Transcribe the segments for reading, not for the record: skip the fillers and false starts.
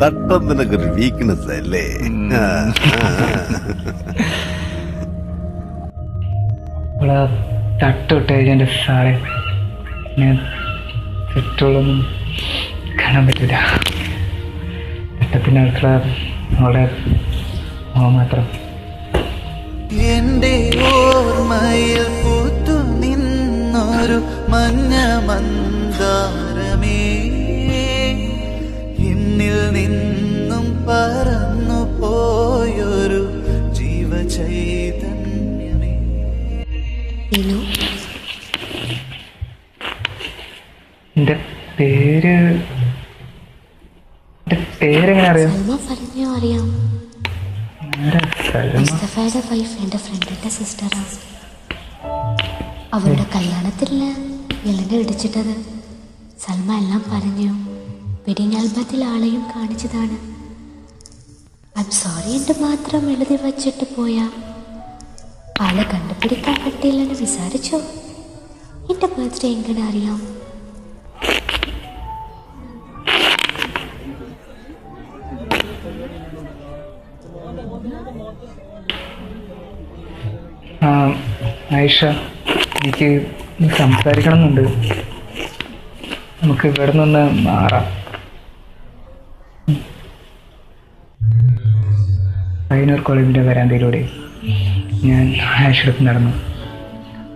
തട്ടം നിനക്കൊരു വീക്ക്നെസ് അല്ലേ? തട്ടോട്ട് എൻ്റെ സാറേ, ഞാൻ തെറ്റുള്ളൊന്നും കാണാൻ പറ്റില്ല. തട്ടത്തിൻ്റെ അടുക്കള അവിടെ മാത്രം. എന്റെ ഓർമ്മയിൽ പൂത്തു നിന്നൊരു മഞ്ഞ മന്ദാരമേ, എന്നിൽ നിന്നും പറന്നു പോയൊരു ജീവചൈതന്യമേ. എൻ്റെ പേരെങ്ങനെ അറിയാം? അറിയാം. മുസ്തഫയുടെ വൈഫ് എൻ്റെ ഫ്രണ്ടിൻ്റെ സിസ്റ്ററാണ്. അവരുടെ കല്യാണത്തില് എല്ലാം ഇടിച്ചിട്ടത്. സൽമ എല്ലാം പറഞ്ഞു. വെഡിങ് ആൽബത്തിൽ ആളെയും കാണിച്ചതാണ്. ഐ എം സോറി എന്ന് മാത്രം എഴുതി വച്ചിട്ട് പോയാ ആളെ കണ്ടുപിടിക്കാൻ പറ്റില്ലെന്ന് വിചാരിച്ചോ? എൻ്റെ ബർത്ത്ഡേ എങ്ങനെ അറിയാം? ആയിഷ, എനിക്ക് സംസാരിക്കണമെന്നുണ്ട്. നമുക്ക് ഇവിടെ നിന്ന് മാറാം. പയ്യന്നൂർ കോളേജിൻ്റെ വരാന്തയിലൂടെ ഞാൻ ആയിഷടുത്ത് നടന്നു.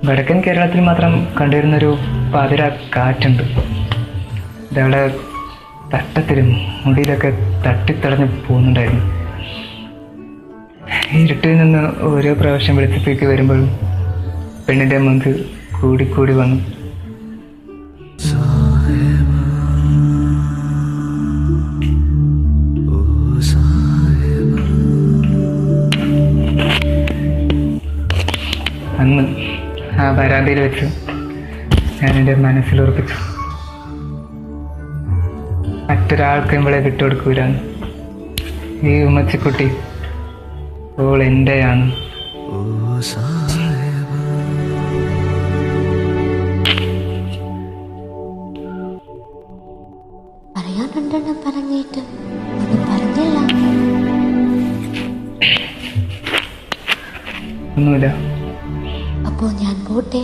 വടക്കൻ കേരളത്തിൽ മാത്രം കണ്ടുവരുന്നൊരു പാതിര കാറ്റുണ്ട്. ഇതവിടെ തട്ടത്തിലും മുടിയിലൊക്കെ തട്ടിത്തടഞ്ഞ് പോകുന്നുണ്ടായിരുന്നു. ഇരുട്ടിൽ നിന്ന് ഓരോ പ്രാവശ്യം വെളിച്ചത്തേക്ക് വരുമ്പോഴും പെണ്ണിൻ്റെ മുൻപ് കൂടിക്കൂടി വന്നു. അന്ന് ആ വരാന്തയിൽ വെച്ച് ഞാൻ എൻ്റെ മനസ്സിലുറപ്പിച്ചു, മറ്റൊരാൾക്കും ഇവളെ വിട്ടുകൊടുക്കൂലാണ്. ഈ ഉമ്മച്ചിക്കുട്ടി ഓൾ എൻ്റെയാണ്. പറയാനുണ്ടെന്ന് പറഞ്ഞിട്ട് ഒന്നും പറഞ്ഞില്ല. ഒന്നുമില്ല. അപ്പോ ഞാൻ പോട്ടെ.